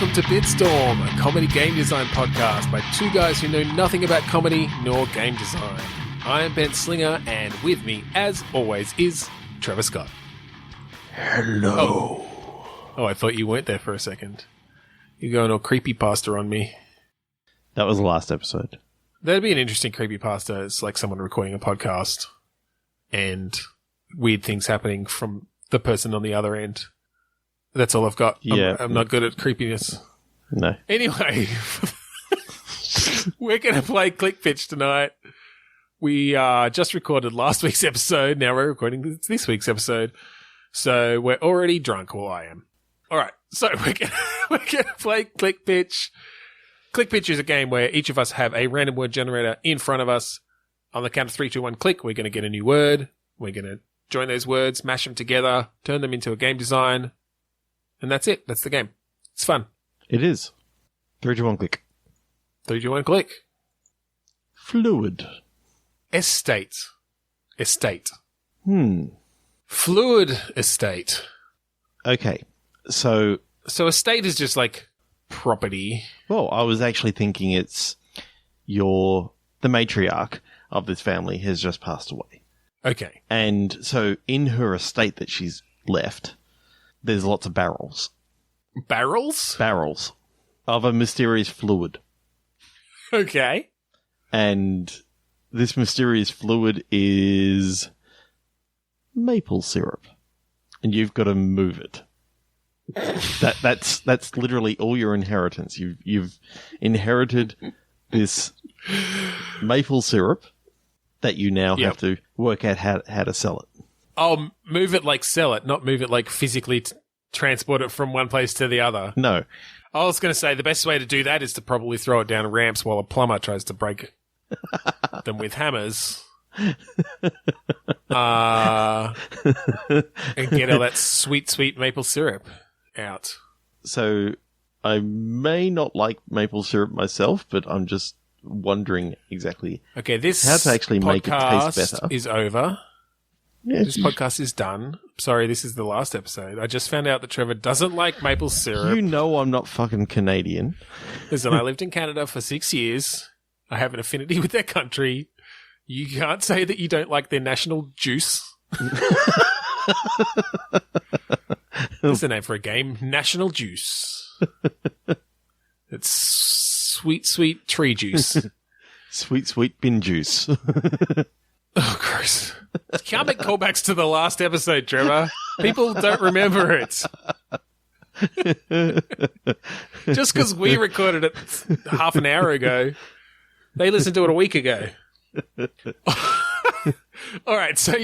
welcome to Bitstorm, a comedy game design podcast by two guys who know nothing about comedy nor game design. I am Ben Slinger, and with me, as always, is Trevor Scott. Hello. Oh, I thought you weren't there for a second. You're going all creepypasta on me. That was the last episode. That'd be an interesting creepypasta. It's like someone recording a podcast and weird things happening from the person on the other end. That's all I've got. Yeah. I'm not good at creepiness. No. Anyway, we're going to play Click Pitch tonight. We just recorded last week's episode. Now we're recording this week's episode. So we're already drunk. Well, I am. All right. So we're gonna play Click Pitch. Click Pitch is a game where each of us have a random word generator in front of us. On the count of 3, 2, 1, click, we're going to get a new word. We're going to join those words, mash them together, turn them into a game design. And that's it. That's the game. It's fun. It is. 3, 2, 1, click. 3, 2, 1, click. Fluid. Estate. Hmm. Fluid estate. Okay. So estate is just like property. Well, I was actually thinking it's the matriarch of this family has just passed away. Okay. And so in her estate that she's left, there's lots of barrels. Barrels? Barrels of a mysterious fluid. Okay. And this mysterious fluid is maple syrup. And you've got to move it. That's literally all your inheritance. You've inherited this maple syrup that you now have to work out how to sell it. Oh, move it like sell it, not move it like physically transport it from one place to the other. No. I was going to say the best way to do that is to probably throw it down ramps while a plumber tries to break them with hammers. And get all that sweet, sweet maple syrup out. So I may not like maple syrup myself, but I'm just wondering exactly how to actually make it taste better. Is over. Yeah, this podcast is done. Sorry, this is the last episode. I just found out that Trevor doesn't like maple syrup. You know I'm not fucking Canadian. Listen, I lived in Canada for 6 years. I have an affinity with their country. You can't say that you don't like their national juice. That's the name for a game. National Juice. It's sweet, sweet tree juice. Sweet, sweet bin juice. Oh, gross. You can't make callbacks to the last episode, Trevor. People don't remember it. Just because we recorded it half an hour ago, they listened to it a week ago. All right, so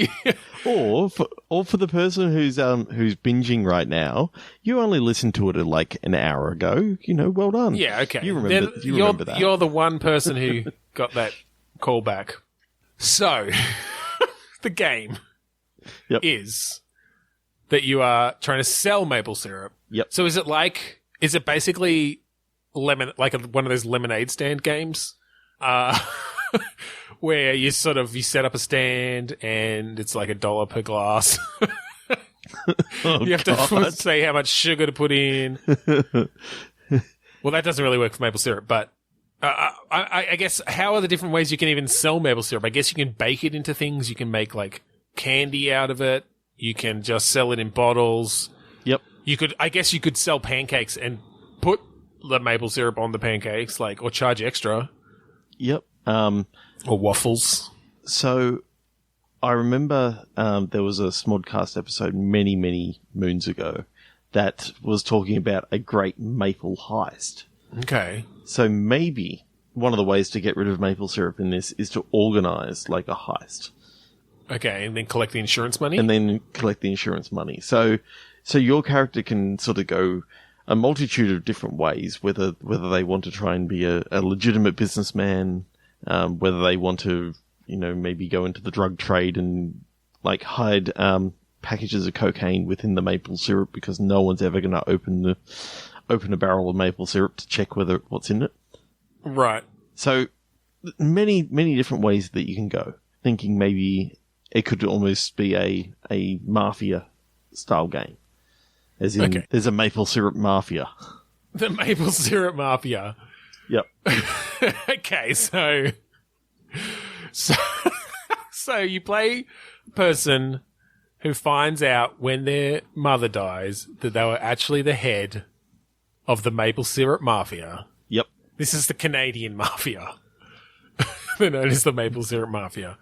or for the person who's binging right now, you only listened to it like an hour ago. You know, well done. Yeah, okay. You remember that. You're the one person who got that callback. So, the game is that you are trying to sell maple syrup. Yep. So is it basically one of those lemonade stand games? Where you set up a stand and it's like $1 per glass. You have to say how much sugar to put in. Well, that doesn't really work for maple syrup, but I guess how are the different ways you can even sell maple syrup? I guess you can bake it into things. You can make like candy out of it. You can just sell it in bottles. Yep. I guess you could sell pancakes and put the maple syrup on the pancakes, or charge extra. Yep. Or waffles. So I remember there was a Smodcast episode many, many moons ago that was talking about a great maple heist. Okay. So maybe one of the ways to get rid of maple syrup in this is to organize like a heist. Okay, and then collect the insurance money? And then collect the insurance money. So your character can sort of go a multitude of different ways, whether they want to try and be a legitimate businessman, whether they want to, maybe go into the drug trade and like hide packages of cocaine within the maple syrup because no one's ever going to open a barrel of maple syrup to check what's in it. Right. So many, many different ways that you can go. Thinking maybe it could almost be a mafia style game. As in, there's a maple syrup mafia. The maple syrup mafia. Yep. Okay, so you play a person who finds out when their mother dies that they were actually the head of the maple syrup mafia. Yep. This is the Canadian mafia. They're known as the maple syrup mafia.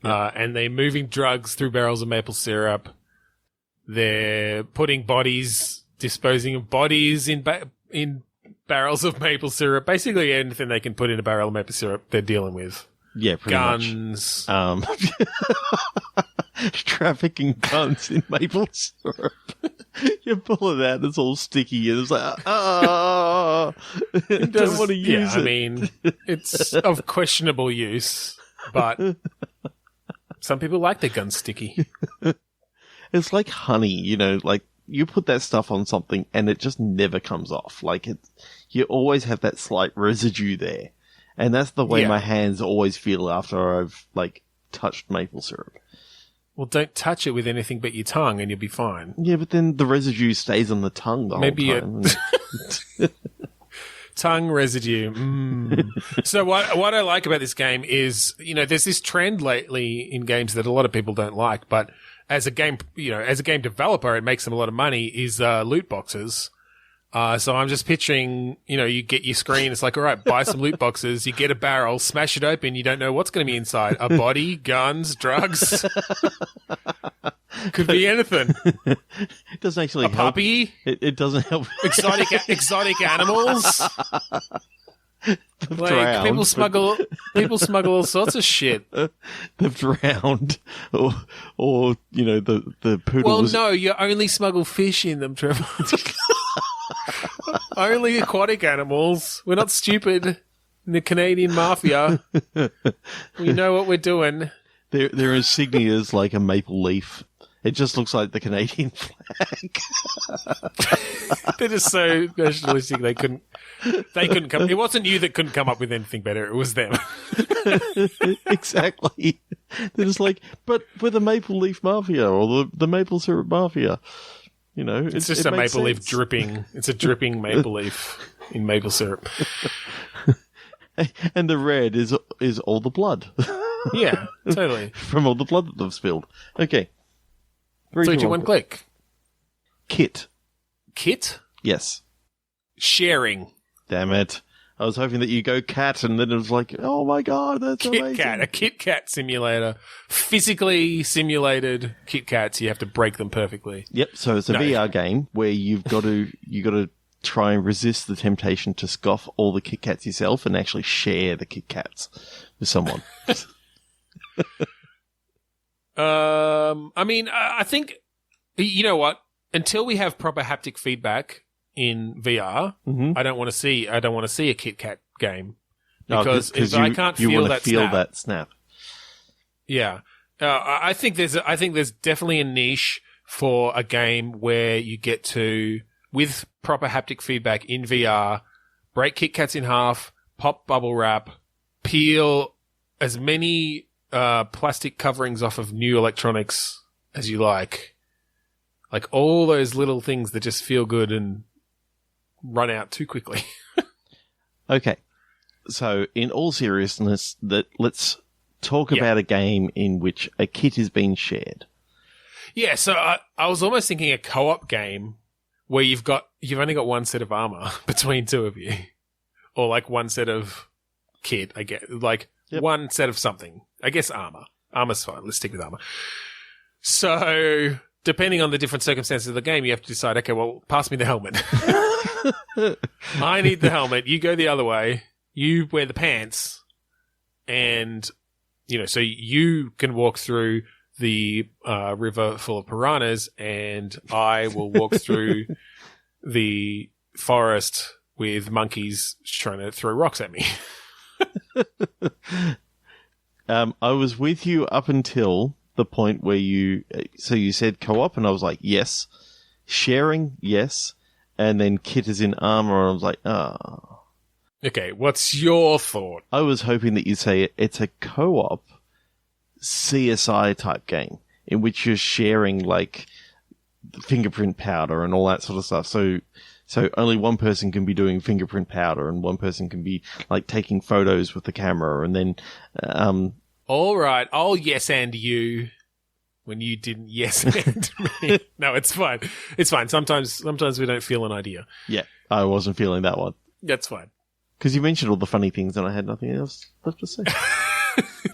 Yep. And they're moving drugs through barrels of maple syrup. They're putting bodies, disposing of bodies in barrels of maple syrup. Basically anything they can put in a barrel of maple syrup, they're dealing with. Yeah, pretty much. Guns. Trafficking guns in maple syrup. You pull it out, it's all sticky, and it's like, I don't want to use it. I mean, it's of questionable use, but some people like their guns sticky. It's like honey, you know, like you put that stuff on something and it just never comes off. Like you always have that slight residue there. And that's the way my hands always feel after I've, like, touched maple syrup. Well, don't touch it with anything but your tongue and you'll be fine. Yeah, but then the residue stays on the tongue the whole time. Tongue residue. So what I like about this game is, you know, there's this trend lately in games that a lot of people don't like, but as a game developer, it makes them a lot of money, is loot boxes. So I'm just picturing, you know, you get your screen. It's like, all right, buy some loot boxes. You get a barrel, smash it open. You don't know what's going to be inside. A body, guns, drugs. Could be anything. It doesn't actually help. A puppy. It doesn't help. Exotic animals. Like drowned, people smuggle all sorts of shit. They've drowned, or you know the poodle. Well, no, you only smuggle fish in them, Trevor. Only aquatic animals. We're not stupid in the Canadian mafia. We know what we're doing. Their insignia is like a maple leaf. It just looks like the Canadian flag. They're just so nationalistic. They couldn't come. It wasn't you that couldn't come up with anything better. It was them. Exactly. They're just like, but we're the maple leaf mafia or the maple syrup mafia. You know, it's just a maple leaf dripping. It's a dripping maple leaf in maple syrup. And the red is all the blood. Yeah, totally. From all the blood that they've spilled. Okay. 3, 2, 1, click. Kit. Kit? Yes. Sharing. Damn it. I was hoping that you go cat, and then it was like, oh my god, that's amazing. A Kit Kat simulator. Physically simulated Kit Kats. You have to break them perfectly. Yep, so it's a VR game where you got to try and resist the temptation to scoff all the Kit Kats yourself and actually share the Kit Kats with someone. I mean, I think, you know what? Until we have proper haptic feedback in VR, I don't want to see a Kit Kat game because I can't feel that snap. That snap. Yeah, I think there's definitely a niche for a game where you get to, with proper haptic feedback in VR, break Kit Kats in half, pop bubble wrap, peel as many plastic coverings off of new electronics as you like all those little things that just feel good and run out too quickly. Okay, so in all seriousness, let's talk about a game in which a kit is being shared. Yeah, so I was almost thinking a co-op game where you've only got one set of armor between two of you, or like one set of kit. I guess one set of something. I guess armor. Armor's fine. Let's stick with armor. So, depending on the different circumstances of the game, you have to decide, okay, well, pass me the helmet. I need the helmet. You go the other way. You wear the pants. And, you know, so you can walk through the river full of piranhas, and I will walk through the forest with monkeys trying to throw rocks at me. I was with you up until the point where you said co-op, and I was like, yes. Sharing, yes. And then kit is in armor, and I was like, ah. Okay, what's your thought? I was hoping that you'd say it's a co-op CSI type game in which you're sharing like fingerprint powder and all that sort of stuff. So So only one person can be doing fingerprint powder, and one person can be like taking photos with the camera, and then. All right, I'll yes and you when you didn't yes and me. No, it's fine. It's fine. Sometimes we don't feel an idea. Yeah, I wasn't feeling that one. That's fine. Because you mentioned all the funny things, and I had nothing else left to say.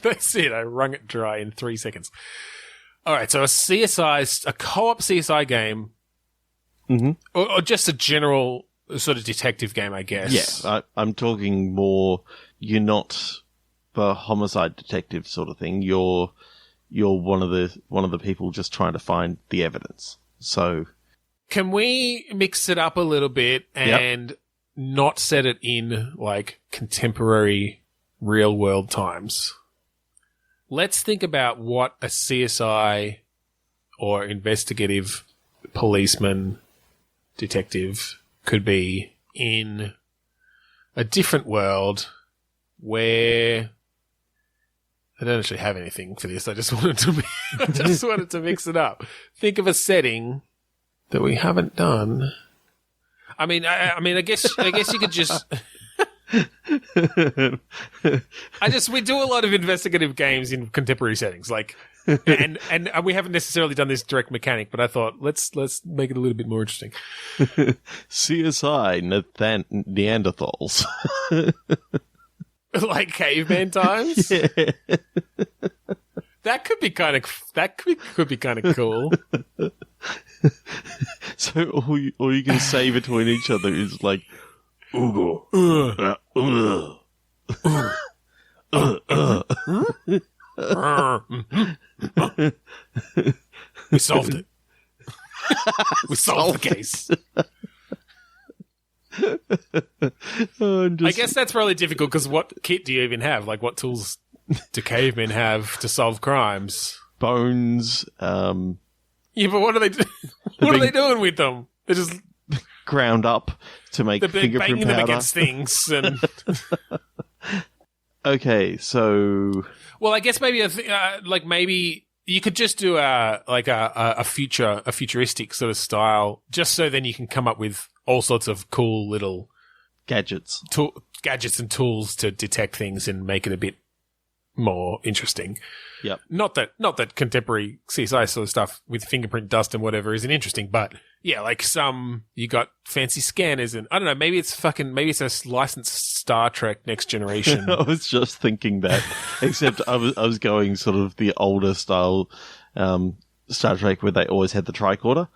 That's it. I wrung it dry in 3 seconds. All right, so a co-op CSI game, or just a general sort of detective game, I guess. Yeah, I'm talking more. You're not the homicide detective sort of thing. You're one of the people just trying to find the evidence. So, can we mix it up a little bit and not set it in like contemporary real world times? Let's think about what a CSI or investigative policeman detective could be in a different world where I don't actually have anything for this. I just wanted to mix it up. Think of a setting that we haven't done. I mean, I guess you could just. We do a lot of investigative games in contemporary settings, like, and we haven't necessarily done this direct mechanic, but I thought let's make it a little bit more interesting. CSI Neanderthals, like caveman times. Yeah. That could be kind of cool. So all you can say between each other is like. Ugo. We solved it. We solved the case. I guess that's really difficult because what kit do you even have? Like, what tools do cavemen have to solve crimes? Bones. Yeah, but what are they? What are they doing with them? They're just ground up to make fingerprint banging powder. Them against things. And okay, so well, I guess maybe maybe you could just do a futuristic sort of style, just so then you can come up with all sorts of cool little gadgets and tools to detect things and make it a bit more interesting. Yep. Not that contemporary CSI sort of stuff with fingerprint dust and whatever isn't interesting, but yeah, like you got fancy scanners and I don't know, maybe it's a licensed Star Trek Next Generation. I was just thinking that, except I was going sort of the older style Star Trek where they always had the tricorder.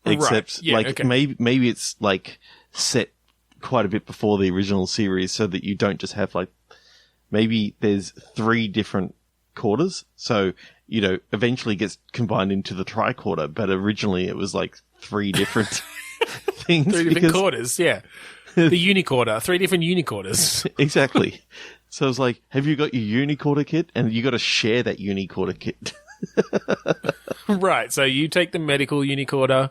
Except right. Yeah, okay. maybe it's like set quite a bit before the original series so that you don't just have like maybe there's 3 different quarters, so eventually gets combined into the tricorder, but originally it was like 3 different things. 3 different quarters, yeah. The unicorder, 3 different unicorders. Exactly. So I was like, have you got your unicorder kit? And you got to share that unicorder kit. Right, so you take the medical unicorder.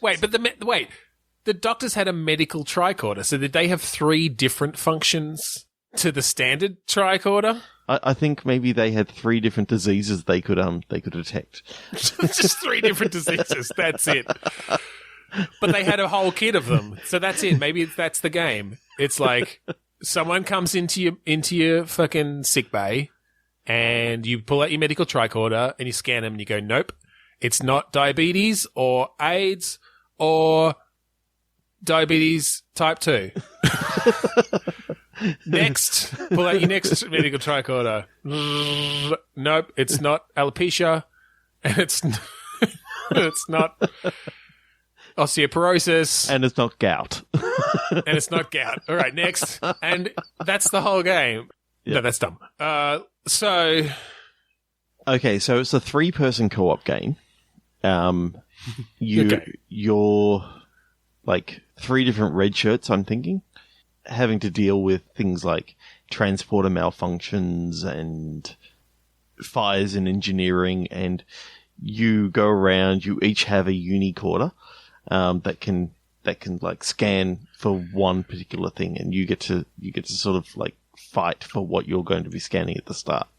Wait, but the doctors had a medical tricorder, so did they have 3 different functions to the standard tricorder? I think maybe they had 3 different diseases they could detect. Just 3 different diseases. That's it. But they had a whole kit of them, so that's it. Maybe that's the game. It's like someone comes into your fucking sick bay, and you pull out your medical tricorder and you scan them, and you go, nope, it's not diabetes or AIDS or diabetes type 2. Next, pull out your next medical tricorder. Nope, it's not alopecia, and it's not osteoporosis, and it's not gout. And it's not gout. All right, next, and that's the whole game. Yep. No, that's dumb. So okay, so it's a 3-person co-op game. You're like 3 different red shirts. I'm thinking. Having to deal with things like transporter malfunctions and fires in engineering, and you go around. You each have a unicorder that can like scan for one particular thing, and you get to sort of like fight for what you're going to be scanning at the start.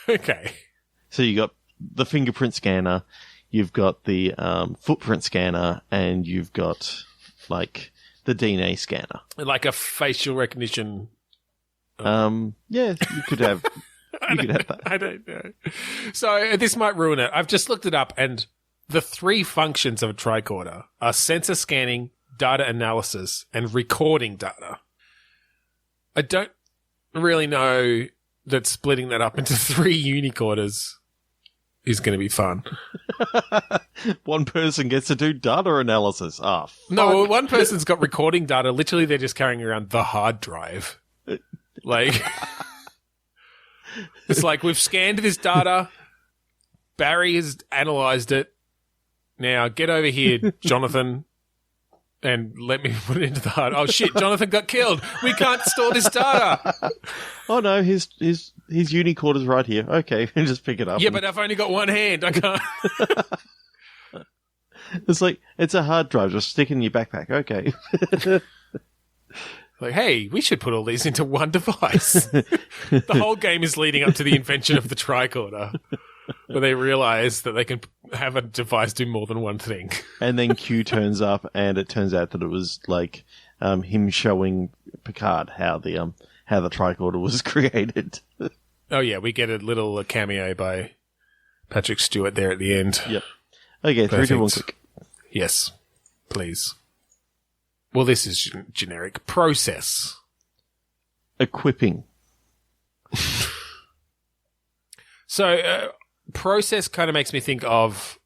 Okay. So you got the fingerprint scanner. you've got the footprint scanner, and you've got like the DNA scanner, like a facial recognition. Yeah, you could have. You could have that. I don't know. So this might ruin it. I've just looked it up, and the 3 functions of a tricorder are sensor scanning, data analysis, and recording data. I don't really know that splitting that up into 3 unicorders is going to be fun. One person gets to do data analysis. No, one person's got recording data. Literally, they're just carrying around the hard drive. Like, it's like, we've scanned this data. Barry has analysed it. Now, get over here, Jonathan, and let me put it into the hard. Oh, shit, Jonathan got killed. We can't store this data. Oh, no, his unicorder's right here. Okay, just pick it up. Yeah, but I've only got one hand. I can't. It's like, it's a hard drive. Just stick it in your backpack. Okay. Like, hey, we should put all these into one device. The whole game is leading up to the invention of the tricorder, where they realize that they can have a device do more than one thing. And then Q turns up, and it turns out that it was like him showing Picard how the tricorder was created. Oh yeah, we get a little cameo by Patrick Stewart there at the end. Yep. Okay, 3, 2, 1, click. Yes, please. Well, this is generic. Process. Equipping. So, process kind of makes me think of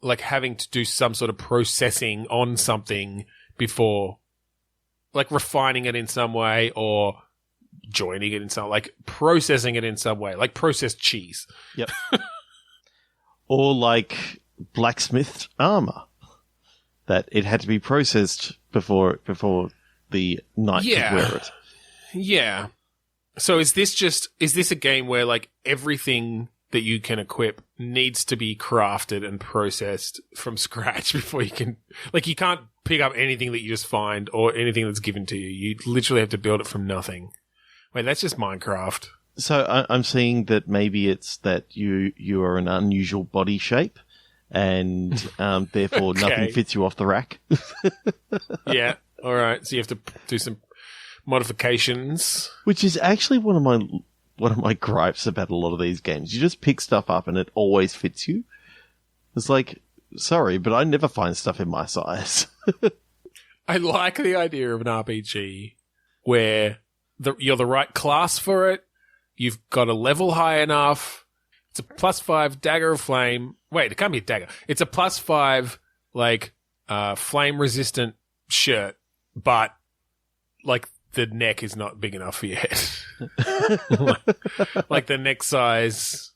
like having to do some sort of processing on something before, like refining it in some way or joining it in some, like processing it in some way, like processed cheese. Yep. Or like blacksmithed armor. That it had to be processed before the knight could wear it. Yeah. So is this a game where like everything that you can equip needs to be crafted and processed from scratch before you can, like, you can't pick up anything that you just find or anything that's given to you. You literally have to build it from nothing. Wait, that's just Minecraft. So I'm seeing that maybe it's that you are an unusual body shape. And therefore Okay. nothing fits you off the rack. Yeah, all right. So you have to do some modifications, which is actually one of my gripes about a lot of these games. You just pick stuff up and it always fits you. It's like, sorry, but I never find stuff in my size. I like the idea of an RPG where you're the right class for it. You've got a level high enough. It's a +5 dagger of flame. Wait, it can't be a dagger. It's a +5, like, flame-resistant shirt, but, like, the neck is not big enough for your head. like, the neck size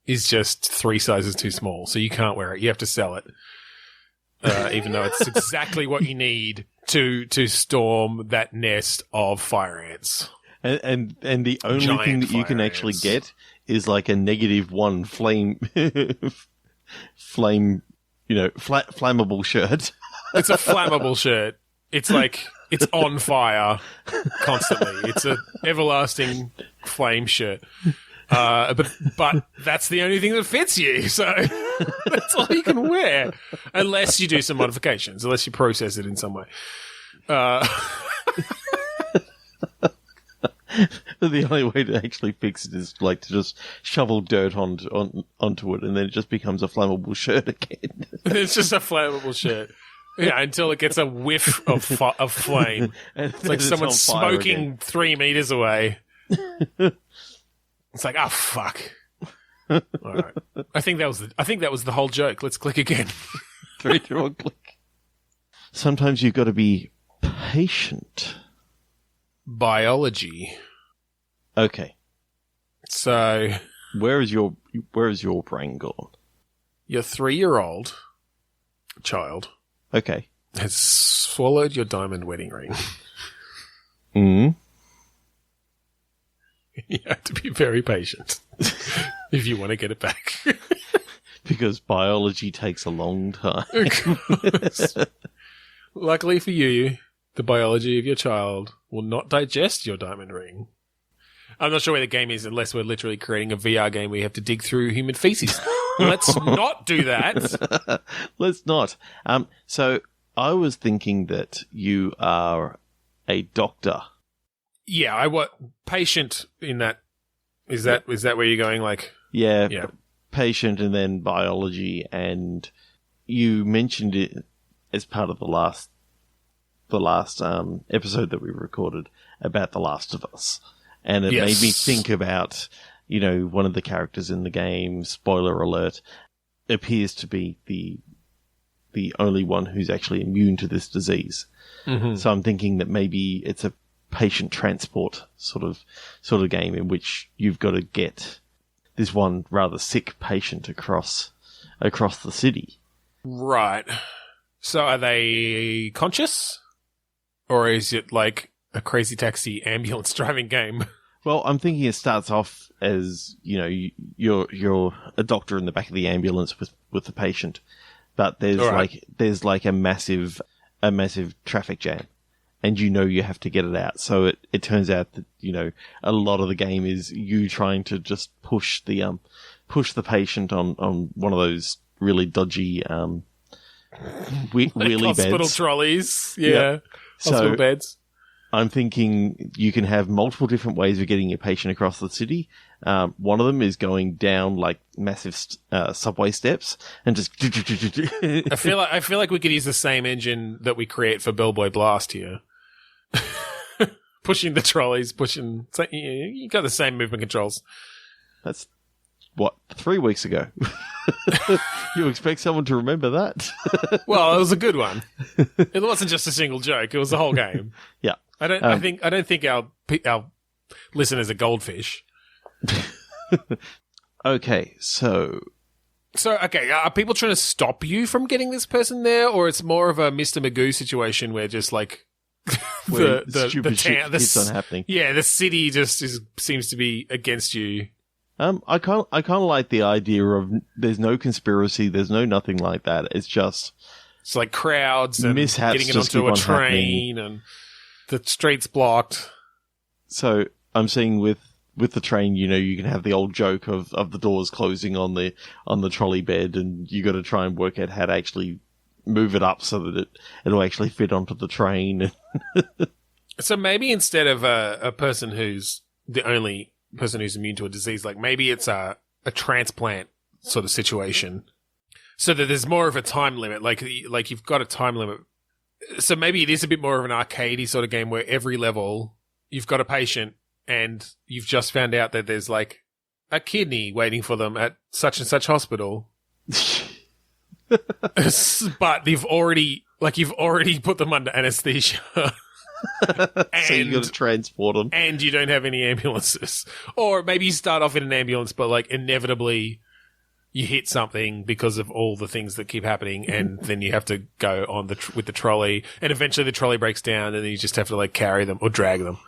is just 3 sizes too small, so you can't wear it. You have to sell it, even though it's exactly what you need to storm that nest of fire ants. And the only Giant thing that you can actually get is like a -1 flame, flammable shirt. It's a flammable shirt. It's like, it's on fire constantly. It's a everlasting flame shirt. But that's the only thing that fits you. So that's all you can wear. Unless you do some modifications, unless you process it in some way. The only way to actually fix it is like to just shovel dirt onto it, and then it just becomes a flammable shirt again. It's just a flammable shirt. Yeah, until it gets a whiff of flame. It's like someone's smoking again. 3 meters away. It's like, oh fuck. All right. I think that was the whole joke. Let's click again. 3, 2, 1, click. Sometimes you've got to be patient. Biology. Okay. So, where is your brain gone? Your 3-year-old child, okay, has swallowed your diamond wedding ring. You have to be very patient if you want to get it back. Because biology takes a long time. Luckily for you, the biology of your child will not digest your diamond ring. I'm not sure where the game is unless we're literally creating a VR game where you have to dig through human feces. Let's not do that. Let's not. So I was thinking that you are a doctor. Yeah, patient in that. Is that where you're going? Like, yeah, patient, and then biology, and you mentioned it as part of the last episode that we recorded about The Last of Us, and it made me think about, one of the characters in the game. Spoiler alert, appears to be the only one who's actually immune to this disease. Mm-hmm. So I'm thinking that maybe it's a patient transport sort of game in which you've got to get this one rather sick patient across the city. Right. So are they conscious? Or is it like a Crazy Taxi ambulance driving game? Well, I'm thinking it starts off as, you're a doctor in the back of the ambulance with the patient, but there's like a massive traffic jam, and you have to get it out. So it turns out that, a lot of the game is you trying to just push the patient on one of those really dodgy wheelie beds. Hospital trolleys. Yeah. Yep. Hospital beds. I'm thinking you can have multiple different ways of getting your patient across the city. One of them is going down like massive subway steps and just. I feel like we could use the same engine that we create for Bellboy Blast here. Pushing the trolleys, you got the same movement controls. That's 3 weeks ago. You expect someone to remember that? Well, it was a good one. It wasn't just a single joke; it was the whole game. Yeah, I don't think our listeners are goldfish. Okay, so are people trying to stop you from getting this person there, or it's more of a Mr. Magoo situation where just like the stupid shit keeps on happening? Yeah, the city just seems to be against you. I kind of like the idea of there's no conspiracy, there's no nothing like that. It's like crowds and mishaps getting it onto a train and the streets blocked. So I'm seeing with the train, you can have the old joke of the doors closing on the trolley bed, and you got to try and work out how to actually move it up so that it'll actually fit onto the train. So maybe instead of a person who's the only person who's immune to a disease, like maybe it's a transplant sort of situation, so that there's more of a time limit. Like you've got a time limit. So maybe it is a bit more of an arcadey sort of game where every level you've got a patient and you've just found out that there's like a kidney waiting for them at such and such hospital. But you've already put them under anesthesia. So you got to transport them, and you don't have any ambulances. Or maybe you start off in an ambulance, but like inevitably you hit something because of all the things that keep happening, and then you have to go on with the trolley, and eventually the trolley breaks down, and then you just have to like carry them or drag them,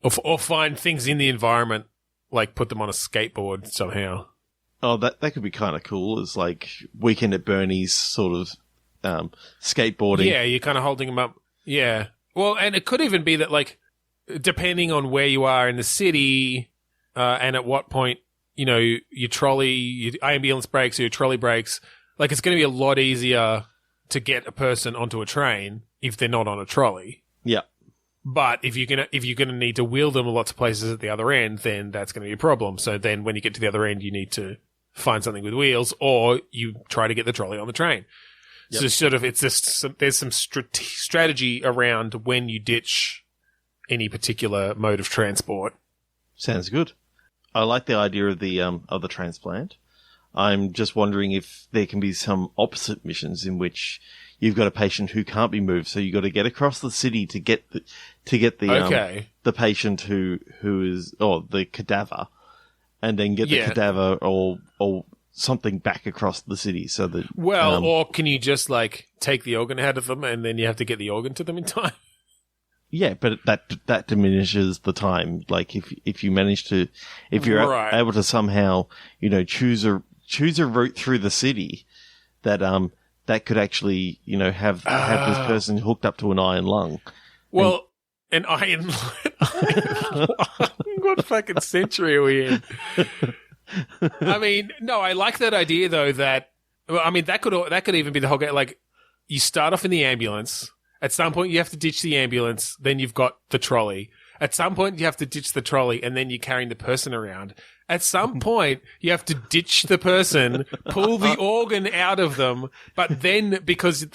or find things in the environment, like put them on a skateboard somehow. Oh, that could be kind of cool. It's like Weekend at Bernie's sort of skateboarding. Yeah, you're kind of holding them up. Yeah. Well, and it could even be that, like, depending on where you are in the city and at what point, your ambulance breaks or your trolley breaks, like, it's going to be a lot easier to get a person onto a train if they're not on a trolley. Yeah. But if you're gonna need to wheel them to lots of places at the other end, then that's going to be a problem. So then when you get to the other end, you need to find something with wheels, or you try to get the trolley on the train. Yep. So sort of, it's just there's some strategy around when you ditch any particular mode of transport. Sounds good. I like the idea of the transplant. I'm just wondering if there can be some opposite missions in which you've got a patient who can't be moved, so you've got to get across the city to get the patient who is, or the cadaver, and then get the cadaver or something back across the city so that... Well, or can you just, like, take the organ out of them and then you have to get the organ to them in time? Yeah, but that diminishes the time. Like, if you manage to... If you're able to somehow, choose a route through the city that could actually, have this person hooked up to an iron lung. Well, an iron lung? What fucking century are we in? I mean, no, I like that idea though. That could even be the whole game. Like, you start off in the ambulance. At some point, you have to ditch the ambulance. Then you've got the trolley. At some point, you have to ditch the trolley, and then you're carrying the person around. At some point, you have to ditch the person, pull the organ out of them, but then because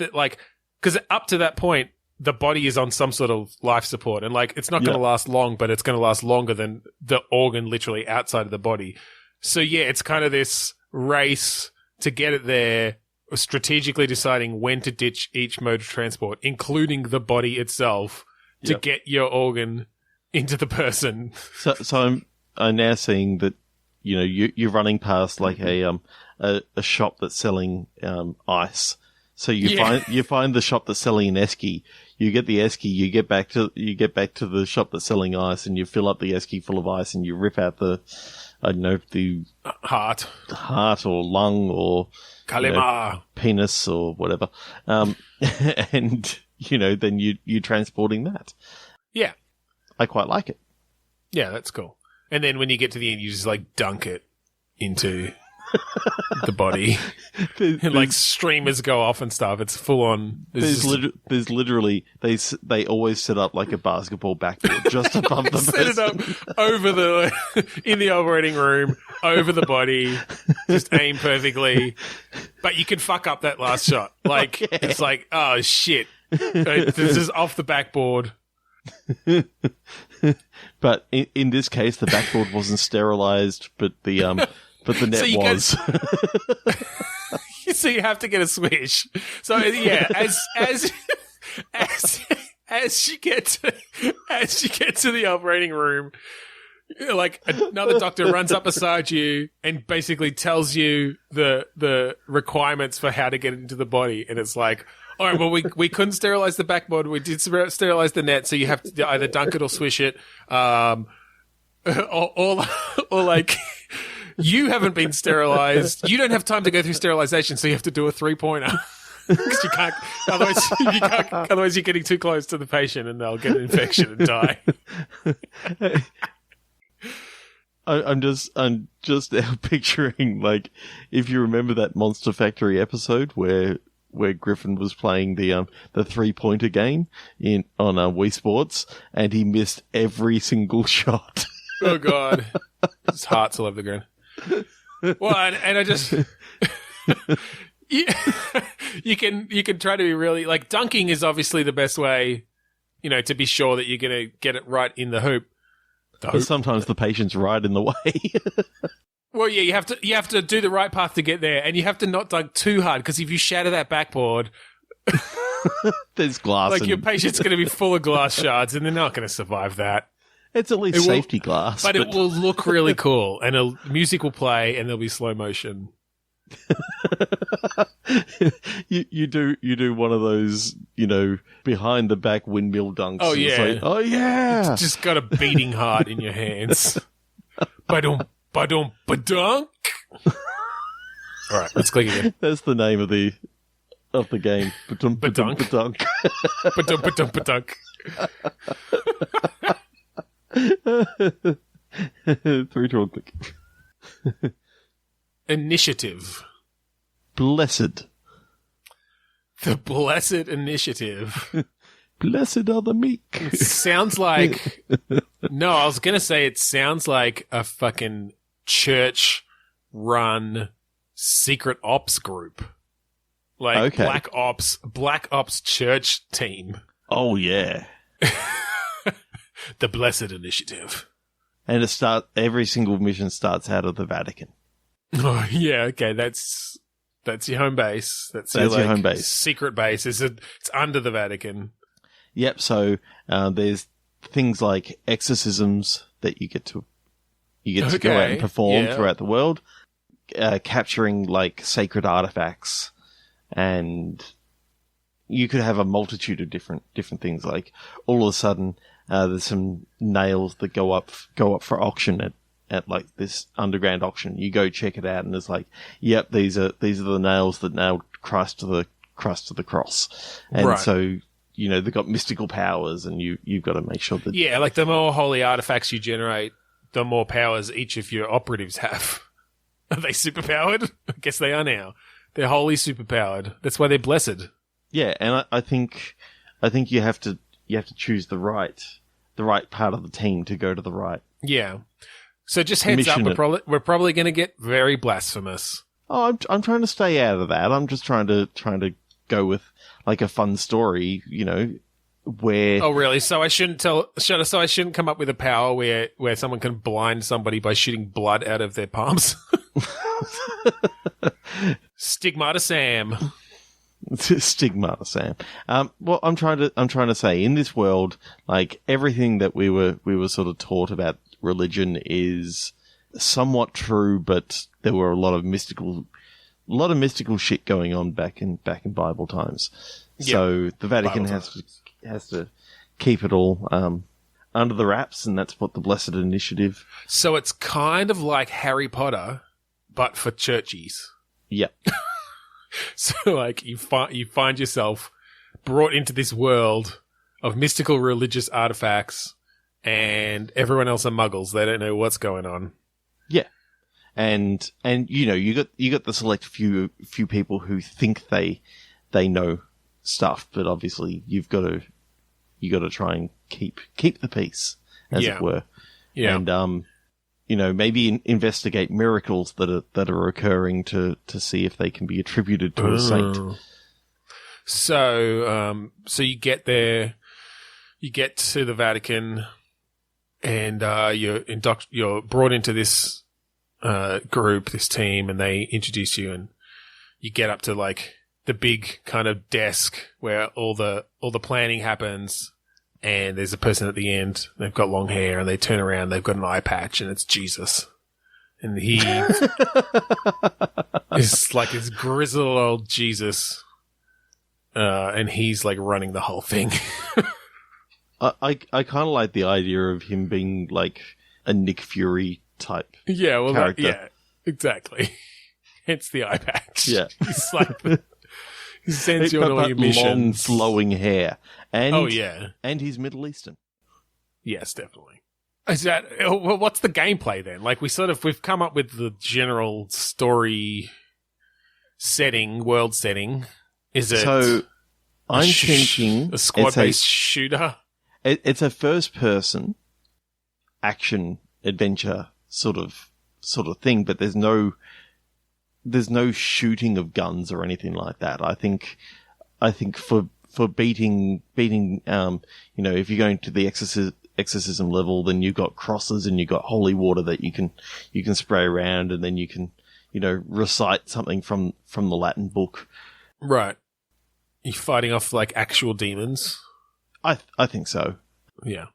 up to that point, the body is on some sort of life support, and like it's not going to last long, but it's going to last longer than the organ literally outside of the body. So yeah, it's kind of this race to get it there, strategically deciding when to ditch each mode of transport, including the body itself, to get your organ into the person. So I'm now seeing that, you know, you're running past like a shop that's selling ice. So you find the shop that's selling an esky. You get the esky. You get back to the shop that's selling ice, and you fill up the esky full of ice, and you rip out the heart or lung or Kalima. Penis or whatever. And you know, then you're transporting that. Yeah. I quite like it. Yeah, that's cool. And then when you get to the end, you just like dunk it into the body, and like streamers go off and stuff. It's full on. There's literally they always set up like a basketball backboard just above the set it up over in the operating room over the body, just aim perfectly. But you can fuck up that last shot. Like it's like, oh shit, this is off the backboard. But in this case, the backboard wasn't sterilized, but the net was. So you have to get a swish. So yeah, as you get to the operating room, like another doctor runs up beside you and basically tells you the requirements for how to get it into the body, and it's like, all right, well, we couldn't sterilize the backboard. We did sterilize the net, so you have to either dunk it or swish it, or like you haven't been sterilized. You don't have time to go through sterilization, so you have to do a 3-pointer because you can't. Otherwise, you're getting too close to the patient, and they'll get an infection and die. I'm just now picturing, like, if you remember that Monster Factory episode where Griffin was playing the 3-pointer game on Wii Sports, and he missed every single shot. Oh god, his heart's all over the ground. Well, and I just you can try to be really, like, dunking is obviously the best way, you know, to be sure that you're gonna get it right in the hoop. But sometimes the patient's right in the way. Well, yeah, you have to do the right path to get there, and you have to not dunk too hard, because if you shatter that backboard, there's glass. Like, your patient's going to be full of glass shards, and they're not going to survive that. It's at least safety glass, but it will look really cool, and music will play, and there'll be slow motion. you do one of those, you know, behind the back windmill dunks. Oh yeah, like, oh yeah. It's just got a beating heart in your hands. Ba-dum, ba-dum, ba-dunk. All right, let's click again. That's the name of the game. Ba-dum, ba-dum, ba-dunk. Ba-dum, ba-dum, ba-dunk. 3, 2, 1, click. Initiative. Blessed. The Blessed Initiative. Blessed are the meek. It sounds like... No, I was going to say it sounds like a fucking church-run secret ops group. Like, okay. Black Ops church team. Oh, yeah. The Blessed Initiative. And every single mission starts out of the Vatican. Oh, yeah, okay, that's your home base. That's your home base. Secret base. It's under the Vatican. Yep, so there's things like exorcisms that you get to go out and perform throughout the world, capturing like sacred artifacts, and you could have a multitude of different things. Like, all of a sudden, there's some nails that go up for auction at like this underground auction. You go check it out, and it's like, yep, these are the nails that nailed Christ to the cross, and right. So, you know, they've got mystical powers, and you've got to make sure that... Yeah, like the more holy artifacts you generate, the more powers each of your operatives have. Are they superpowered? I guess they are now. They're wholly superpowered. That's why they're blessed. Yeah, and I think you have to choose the right part of the team to go to the right. Yeah. So just heads up, we're probably going to get very blasphemous. Oh, I'm trying to stay out of that. I'm just trying to go with like a fun story, where. Oh, really? So I shouldn't come up with a power where someone can blind somebody by shooting blood out of their palms. Stigmata Sam. Stigmata Sam. Well, I'm trying to say in this world, like everything that we were sort of taught about religion is somewhat true, but there were a lot of mystical shit going on back in Bible times. Yep. So the Vatican has to keep it all under the wraps, and that's what the Blessed Initiative. So it's kind of like Harry Potter, but for churchies. Yep. So like you find yourself brought into this world of mystical religious artifacts, and everyone else are muggles. They don't know what's going on. Yeah. And you got the select few people who think they know stuff, but obviously you got to try and keep the peace, as it were. Yeah. And maybe investigate miracles that are occurring to see if they can be attributed to a saint. So you get there, you get to the Vatican, and you're brought into this group, this team, and they introduce you, and you get up to like the big kind of desk where all the planning happens. And there's a person at the end. They've got long hair, and they turn around. They've got an eye patch, and it's Jesus. And he is like this grizzled old Jesus, and he's like running the whole thing. I kind of like the idea of him being like a Nick Fury type. Yeah, well, character. Exactly. Hence the eye patch. Yeah, he's like. He sends you on all your missions. Long flowing hair. And, and he's Middle Eastern. Yes, definitely. Well, what's the gameplay then? Like we've come up with the general story setting, world setting. Is it? So I'm thinking a squad-based shooter. It's a first-person action adventure sort of thing, but there's no shooting of guns or anything like that. I think for beating, if you're going to the exorcism level, then you've got crosses and you've got holy water that you can spray around, and then you can, recite something from the Latin book. Right. You're fighting off like actual demons. I think so. Yeah.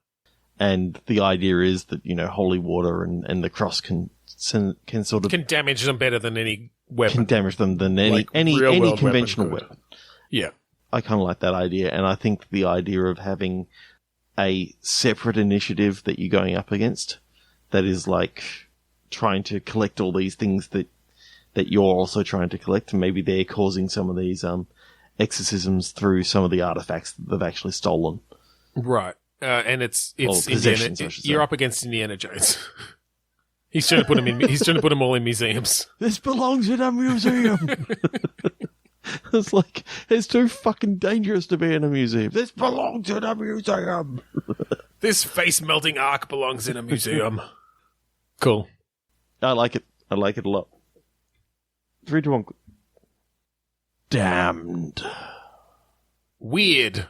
And the idea is that, holy water and the cross can sort of... Can damage them better than any weapon. Can damage them than any conventional weapon. Yeah. I kind of like that idea, and I think the idea of having a separate initiative that you're going up against that is like trying to collect all these things that you're also trying to collect, and maybe they're causing some of these exorcisms through some of the artifacts that they've actually stolen. Right. And it's Indiana, you're up against Indiana Jones. He's trying to put them all in museums. This belongs in a museum. It's like, it's too fucking dangerous to be in a museum. This belongs in a museum. This face-melting arc belongs in a museum. Cool. I like it. I like it a lot. 3, 2, 1. Damned. Weird.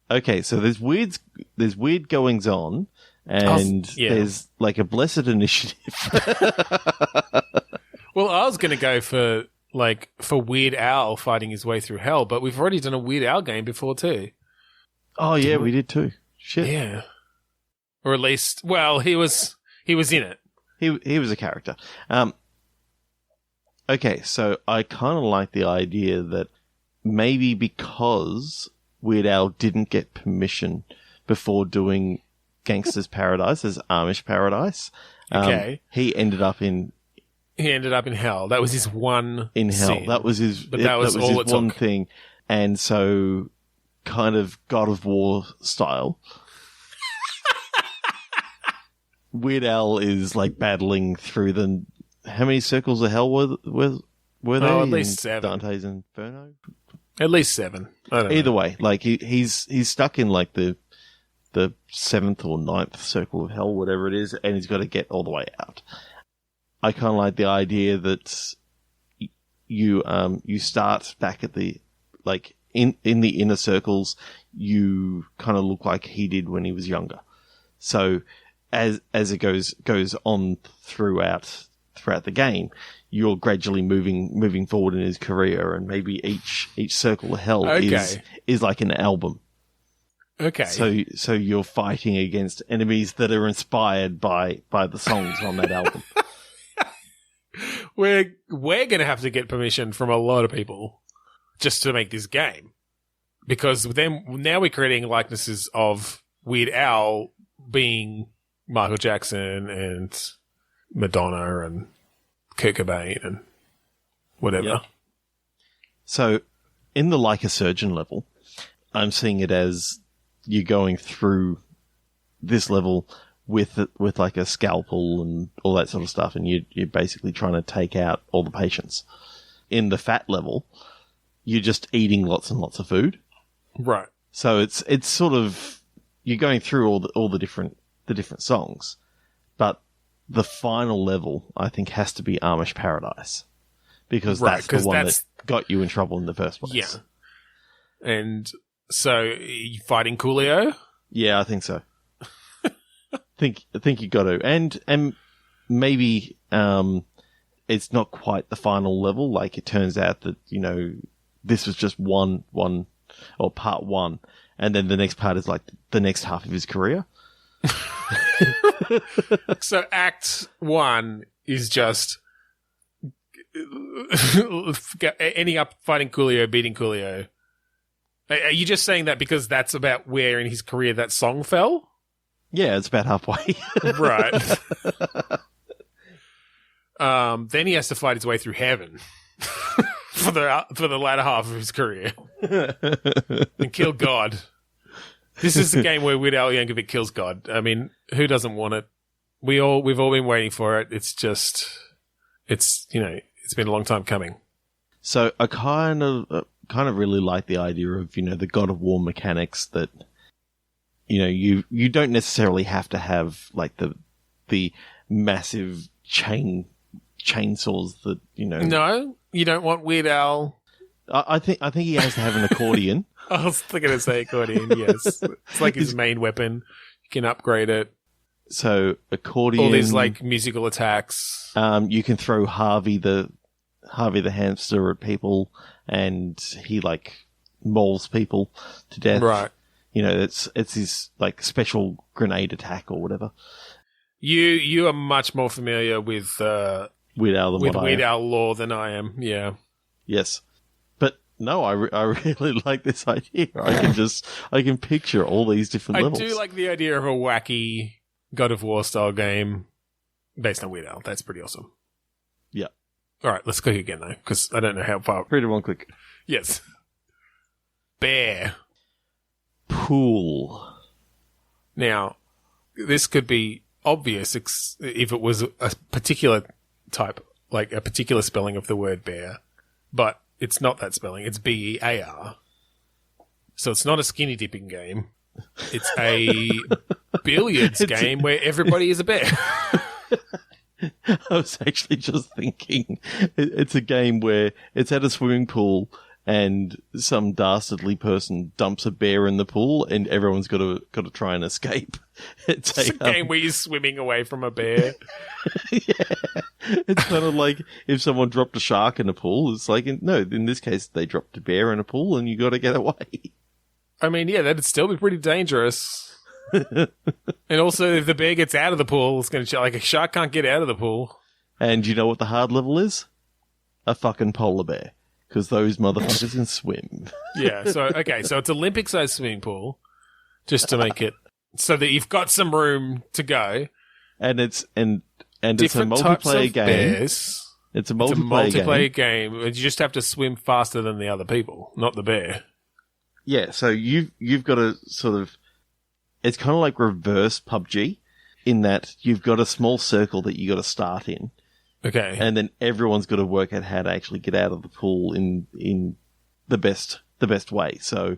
Okay, so there's weird goings on, and there's like a blessed initiative. Well, I was going to go for Weird Al fighting his way through hell, but we've already done a Weird Al game before too. Oh yeah, we did too. Shit. Yeah. Or at least, well, he was in it. He was a character. Okay, so I kind of like the idea that maybe because Weird Al didn't get permission before doing Gangster's Paradise as Amish Paradise, he ended up in hell. That was his one in hell. Scene. That was his. But that was all his one thing, and so kind of God of War style. Weird Al is like battling through the how many circles of hell were there? At least 7. Dante's Inferno. At least 7. I don't know. Either way, like he's stuck in like the 7th or 9th circle of hell, whatever it is, and he's got to get all the way out. I kind of like the idea that you start back at the like in the inner circles. You kind of look like he did when he was younger. So as it goes on throughout the game, you're gradually moving forward in his career, and maybe each circle of hell is like an album. Okay. So you're fighting against enemies that are inspired by the songs on that album. We're going to have to get permission from a lot of people just to make this game, because then now we're creating likenesses of Weird Al being Michael Jackson and Madonna and Kurt Cobain and whatever. Yeah. So in the Like a Surgeon level, I'm seeing it as you're going through this level with like a scalpel and all that sort of stuff, and you're basically trying to take out all the patients. In the fat level, you're just eating lots and lots of food. Right. So it's sort of, you're going through all the different songs, but the final level I think has to be Amish Paradise, because that's the one that got you in trouble in the first place. Yeah. And so you fighting Coolio? Yeah, I think so. I think you got to, and maybe it's not quite the final level. Like, it turns out that this was just one or part 1, and then the next part is like the next half of his career. So Act 1 is just ending up fighting Coolio, beating Coolio. Are you just saying that because that's about where in his career that song fell? Yeah, it's about halfway. Right. Then he has to fight his way through heaven for the latter half of his career and kill God. This is the game where Weird Al Yankovic kills God. I mean, who doesn't want it? We've all been waiting for it. It's been a long time coming. So I kind of really like the idea of the God of War mechanics that you don't necessarily have to have like the massive chainsaws that No, you don't want Weird Al. I think he has to have an accordion. I was thinking to say accordion. Yes, it's like his main weapon. You can upgrade it. So accordion. All these like musical attacks. You can throw Harvey the hamster at people, and he like mauls people to death. Right. It's his like special grenade attack or whatever. You are much more familiar with Weird Al Weird Al lore than I am. Yeah. Yes. But no, I really like this idea. I can picture all these different levels. I do like the idea of a wacky God of War style game based on Weird Al. That's pretty awesome. Yeah. All right, let's click again though, because I don't know how far. 3 to 1 click. Yes. Bear. Pool. Now, this could be obvious if it was a particular type, like a particular spelling of the word bear, but it's not that spelling. It's BEAR. So it's not a skinny dipping game. It's a billiards game where everybody is a bear. I was actually just thinking it's a game where it's at a swimming pool and some dastardly person dumps a bear in the pool and everyone's got to try and escape. It's a game where you're swimming away from a bear. Yeah. It's kind of like if someone dropped a shark in a pool. It's like, no, in this case, they dropped a bear in a pool and you got to get away. I mean, yeah, that'd still be pretty dangerous. And also, if the bear gets out of the pool, it's going to like a shark can't get out of the pool. And you know what the hard level is? A fucking polar bear. Because those motherfuckers can swim. Yeah, so it's Olympic-sized swimming pool, just to make it so that you've got some room to go. And it's a multiplayer game. Bears. It's a multiplayer game. You just have to swim faster than the other people, not the bear. Yeah, so you've got to sort of, it's kind of like reverse PUBG in that you've got a small circle that you got to start in, Okay. And then everyone's got to work out how to actually get out of the pool in the best way. So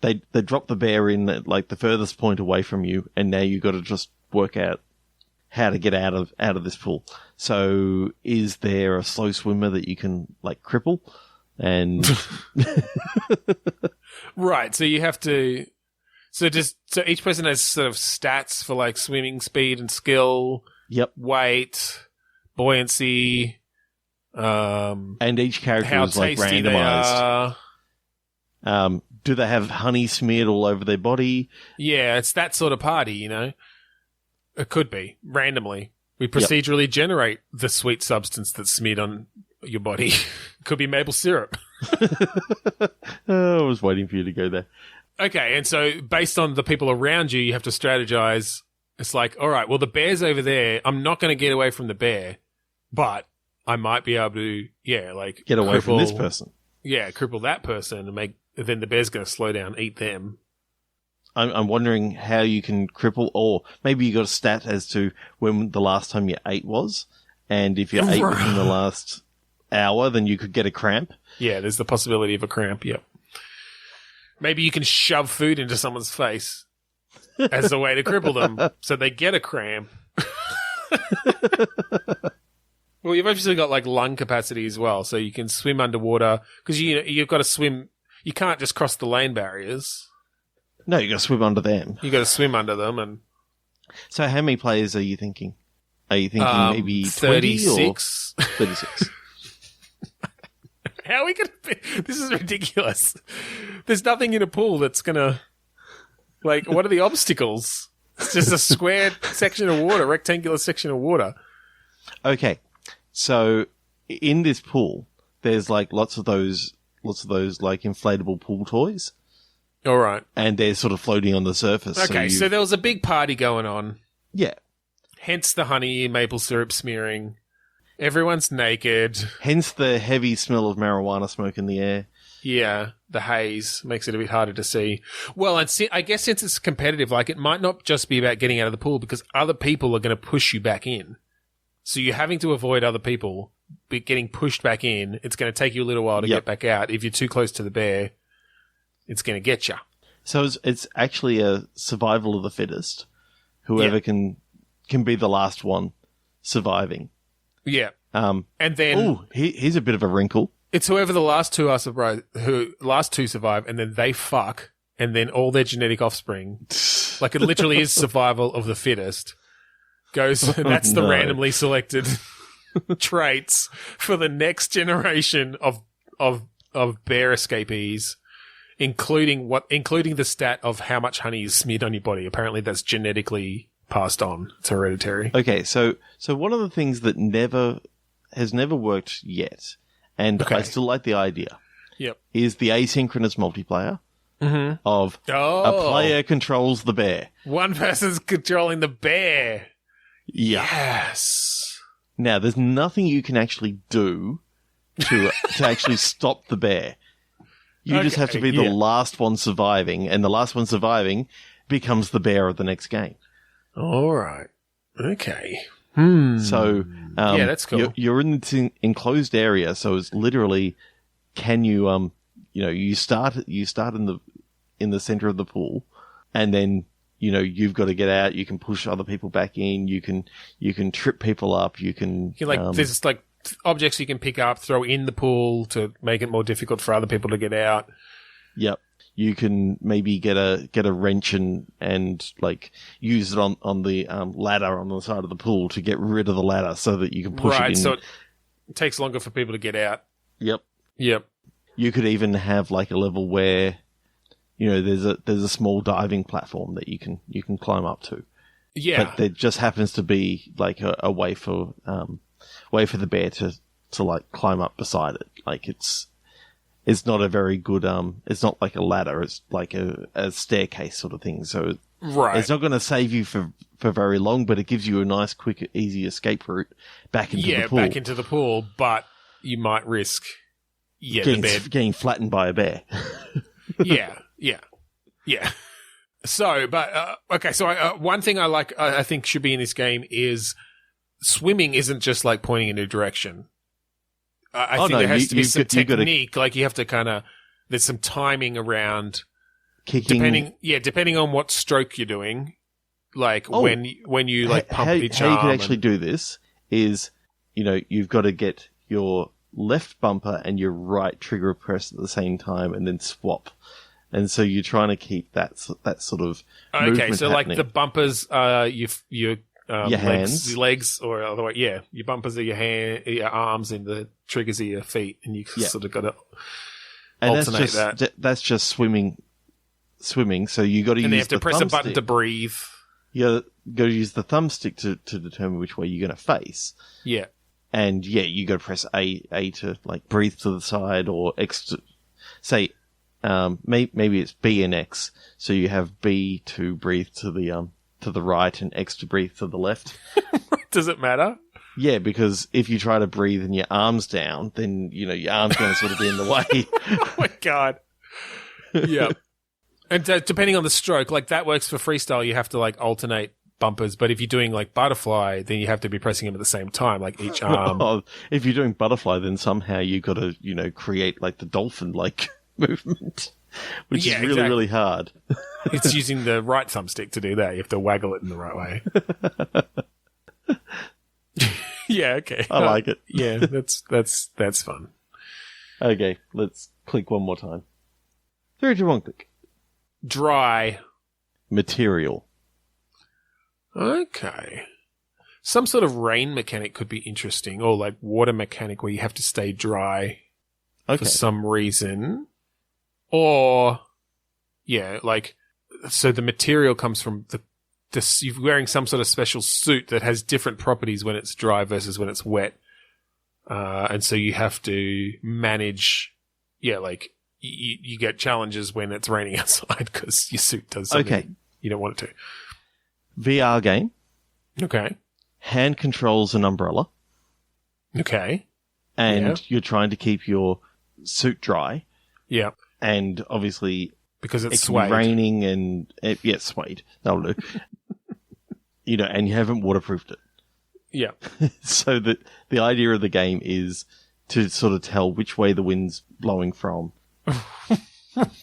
they drop the bear in at like the furthest point away from you, and now you've got to just work out how to get out of this pool. So is there a slow swimmer that you can like cripple? And right, so you have to. So each person has sort of stats for like swimming speed and skill. Yep. Weight, buoyancy. And each character how is like tasty randomized. They are. Do they have honey smeared all over their body? Yeah, it's that sort of party, you know. It could be randomly. We procedurally generate the sweet substance that's smeared on your body. Could be maple syrup. I was waiting for you to go there. Okay, and so based on the people around you, you have to strategize. It's like, all right, well, the bear's over there. I'm not going to get away from the bear, but I might be able to, like get away from this person. Yeah, cripple that person and then the bear's going to slow down, eat them. I'm wondering how you can cripple, or maybe you got a stat as to when the last time you ate was, and if you ate within the last hour, then you could get a cramp. Yeah, there's the possibility of a cramp, yep. Maybe you can shove food into someone's face as a way to cripple them, so they get a cramp. Well, you've obviously got like lung capacity as well, so you can swim underwater, because you've got to swim. You can't just cross the lane barriers. No, you got to swim under them. You got to swim under them, and so how many players are you thinking? Are you thinking maybe 36? 20 or 36? How are we going to... This is ridiculous. There's nothing in a pool that's going to... Like, what are the obstacles? It's just a square section of water, rectangular section of water. Okay. So, in this pool, there's like lots of those like inflatable pool toys. All right. And they're sort of floating on the surface. Okay, so there was a big party going on. Yeah. Hence the honey maple syrup smearing. Everyone's naked. Hence the heavy smell of marijuana smoke in the air. Yeah, the haze makes it a bit harder to see. Well, and I guess since it's competitive, like it might not just be about getting out of the pool, because other people are going to push you back in. So you're having to avoid other people getting pushed back in. It's going to take you a little while to get back out. If you're too close to the bear, it's going to get you. So it's actually a survival of the fittest. Whoever can be the last one surviving. Yeah. And then... here's a bit of a wrinkle. It's whoever the last two survive, and then they fuck, and then all their genetic offspring, like it literally is survival of the fittest, goes, and that's the randomly selected traits for the next generation of bear escapees, including the stat of how much honey is smeared on your body. Apparently that's genetically passed on. It's hereditary. Okay, so one of the things that has never worked yet, and I still like the idea, is the asynchronous multiplayer of a player controls the bear. One person's controlling the bear. Yeah. Yes. Now, there's nothing you can actually do to actually stop the bear. You just have to be the last one surviving, and the last one surviving becomes the bear of the next game. All right. Okay. So, that's cool. You're in the enclosed area, so it's literally, can you, you start in the center of the pool, and then, you've got to get out. You can push other people back in. You can trip people up. There's like objects you can pick up, throw in the pool to make it more difficult for other people to get out. Yep. You can maybe get a wrench and like use it on the ladder on the side of the pool to get rid of the ladder so that you can push it in. So it takes longer for people to get out. Yep. Yep. You could even have like a level where, there's a small diving platform that you can climb up to. Yeah. But there just happens to be like a way for the bear to like climb up beside it. Like it's not a very good, it's not like a ladder, it's like a staircase sort of thing. So it's not going to save you for very long, but it gives you a nice, quick, easy escape route back into the pool. Yeah, back into the pool, but you might risk getting flattened by a bear. Yeah. So, but, okay, so one thing I think should be in this game is swimming isn't just like pointing in a direction. I think no, there has to be you've some got- you've gotta- technique. Like you have to kind of, there's some timing around Kicking. depending on what stroke you're doing. Like Oh. when you like pump each how arm. you can actually do this is, you've got to get your left bumper and your right trigger pressed at the same time, and then swap. And so you're trying to keep that sort of movement so happening. like the bumpers, your hands. legs, or other way. Yeah, your bumpers are your arms, and the triggers are your feet, and you sort of got to and alternate that's just swimming. So you got to use. And they have to the press a button thumbstick. to breathe. You got to use the thumbstick to determine which way you're going to face. Yeah. And you got to press A to like breathe to the side, or X to say, maybe it's B and X. So you have B to breathe to the right, and X to breathe to the left. Does it matter? Yeah, because if you try to breathe and your arms down, then your arm's going to sort of be in the way. Oh my god. Yeah. And depending on the stroke, like that works for freestyle. You have to like alternate bumpers, but if you're doing like butterfly, then you have to be pressing them at the same time, like each arm. If you're doing butterfly, then somehow you got to create like the dolphin like movement, which is really exactly. really hard. It's using the right thumbstick to do that. You have to waggle it in the right way. Yeah, okay. I like it. Yeah, that's fun. Okay, let's click one more time. 3, 2, 1, click. Dry. Material. Okay. Some sort of rain mechanic could be interesting, or like water mechanic where you have to stay dry for some reason. Or, so the material comes from you're wearing some sort of special suit that has different properties when it's dry versus when it's wet. And so you have to manage, you get challenges when it's raining outside because your suit does something you don't want it to. VR game. Okay. Hand controls an umbrella. Okay. And you're trying to keep your suit dry. Yeah. And obviously, because it's can be suede. raining and suede. That'll do. And you haven't waterproofed it. Yeah. So the idea of the game is to sort of tell which way the wind's blowing from.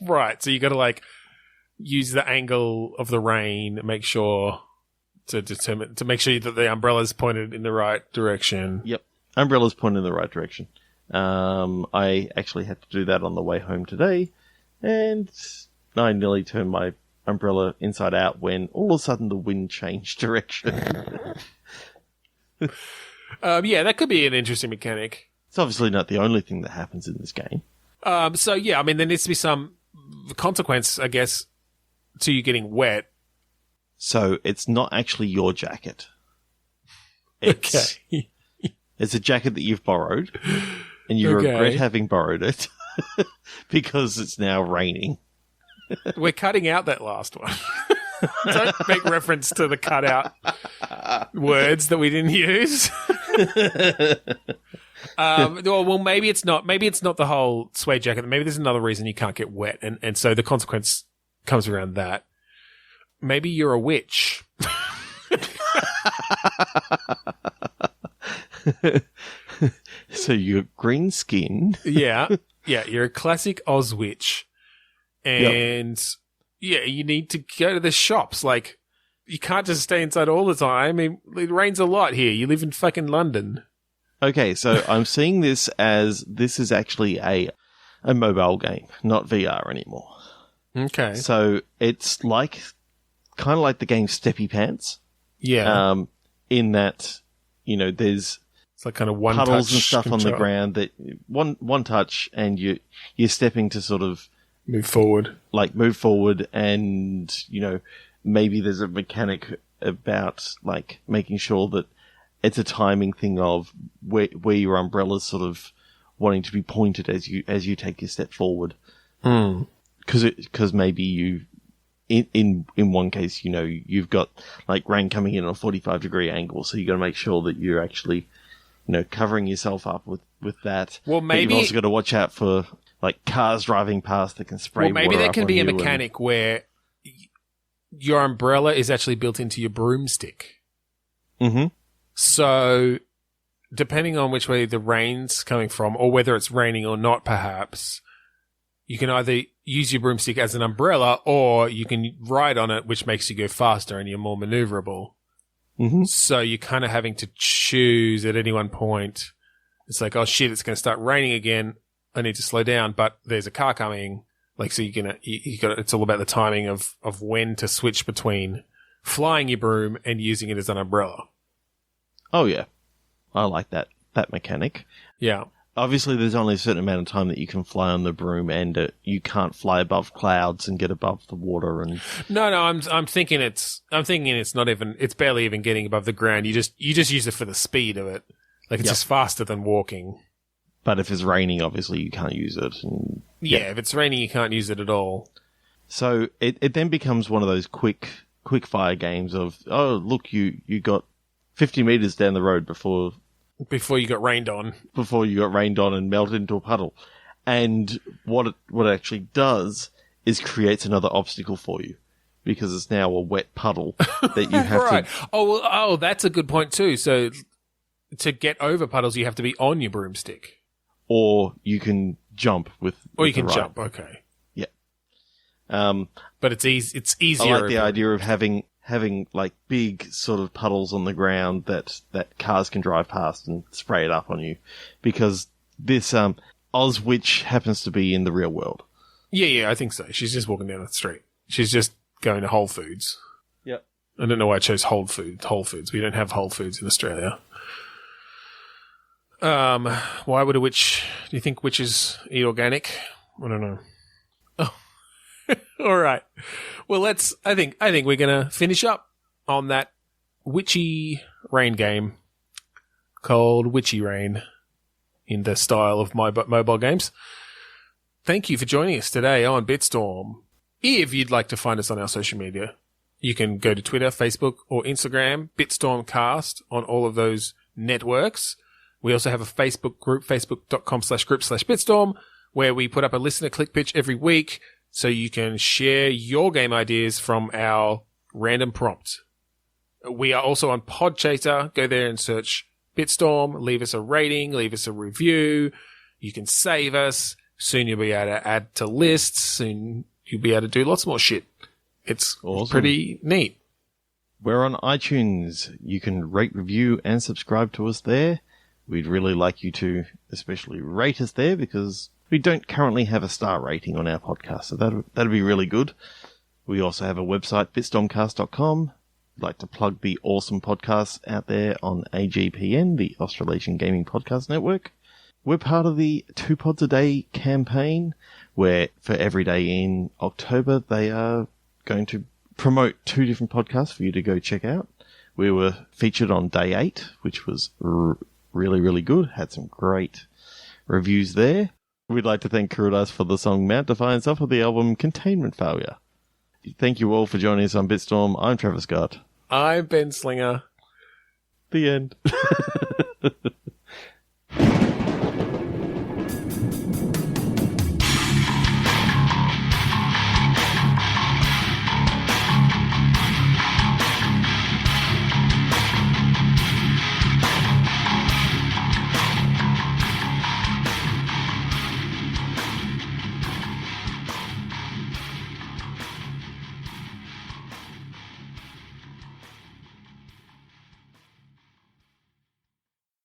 Right. So you got to like use the angle of the rain, make sure to make sure that the umbrella's pointed in the right direction. Yep. Umbrella's pointed in the right direction. I actually had to do that on the way home today, and I nearly turned my umbrella inside out when all of a sudden the wind changed direction. That could be an interesting mechanic. It's obviously not the only thing that happens in this game. There needs to be some consequence, I guess, to you getting wet. So it's not actually your jacket. It's a jacket that you've borrowed, and you regret having borrowed it because it's now raining. We're cutting out that last one. Don't make reference to the cut out words that we didn't use. Well, maybe it's not. Maybe it's not the whole suede jacket. Maybe there's another reason you can't get wet, and so the consequence comes around that. Maybe you're a witch. So you're green skin. Yeah, you're a classic Oz witch, and you need to go to the shops. Like, you can't just stay inside all the time. I mean, it rains a lot here. You live in fucking London. Okay, so I'm seeing this as this is actually a mobile game, not VR anymore. Okay. So it's kind of like the game Steppy Pants. Yeah. In that, there's it's like kind of one puddles touch and stuff control. on the ground that one touch, and you're stepping to sort of move forward, and maybe there's a mechanic about like making sure that it's a timing thing of where your umbrella's sort of wanting to be pointed as you take your step forward. Because maybe you, in one case, you've got like rain coming in on a 45-degree angle, so you got to make sure that you're actually, covering yourself up with that. Well, maybe but you've also got to watch out for like cars driving past that can spray. Well, maybe water there up can on be a you mechanic where your umbrella is actually built into your broomstick. Mm-hmm. So, depending on which way the rain's coming from, or whether it's raining or not, perhaps, you can either use your broomstick as an umbrella, or you can ride on it, which makes you go faster and you're more maneuverable. Mm-hmm. So you're kind of having to choose at any one point. It's like, oh shit, it's going to start raining again. I need to slow down, but there's a car coming. Like, so it's all about the timing of when to switch between flying your broom and using it as an umbrella. Oh, yeah. I like that mechanic. Yeah. Obviously, there's only a certain amount of time that you can fly on the broom, and you can't fly above clouds and get above the water. And no, I'm thinking it's not even, it's barely even getting above the ground. You just use it for the speed of it. Like, it's just faster than walking. But if it's raining, obviously you can't use it. And, if it's raining, you can't use it at all. So it then becomes one of those quick fire games of, oh, look, you got 50 meters down the road before you got rained on. Before you got rained on and melted into a puddle. And what it actually does is creates another obstacle for you, because it's now a wet puddle that you have right. to... Oh, that's a good point too. So to get over puddles, you have to be on your broomstick. Or you can jump with you can the ride. jump, okay. Yeah. But it's easier. I like the idea of having like big sort of puddles on the ground that cars can drive past and spray it up on you, because this Oz Witch happens to be in the real world. Yeah, I think so. She's just walking down the street. She's just going to Whole Foods. Yep. I don't know why I chose Whole Foods. We don't have Whole Foods in Australia. Why would a witch? Do you think witches eat organic? I don't know. Oh, all right. Well, I think we're gonna finish up on that witchy rain game called Witchy Rain in the style of my mobile games. Thank you for joining us today on Bitstorm. If you'd like to find us on our social media, you can go to Twitter, Facebook, or Instagram, Bitstormcast on all of those networks. We also have a Facebook group, facebook.com/group/Bitstorm, where we put up a listener click pitch every week so you can share your game ideas from our random prompt. We are also on Podchaser. Go there and search Bitstorm. Leave us a rating. Leave us a review. You can save us. Soon you'll be able to add to lists. Soon you'll be able to do lots more shit. It's awesome. Pretty neat. We're on iTunes. You can rate, review, and subscribe to us there. We'd really like you to especially rate us there, because we don't currently have a star rating on our podcast, so that'd be really good. We also have a website, bitstormcast.com. We'd like to plug the awesome podcasts out there on AGPN, the Australasian Gaming Podcast Network. We're part of the 2 Pods a Day campaign, where for every day in October, they are going to promote 2 different podcasts for you to go check out. We were featured on day 8, which was really, really good. Had some great reviews there. We'd like to thank Kurudas for the song Mount Defiance off of the album Containment Failure. Thank you all for joining us on Bitstorm. I'm Trevor Scott. I'm Ben Slinger. The end.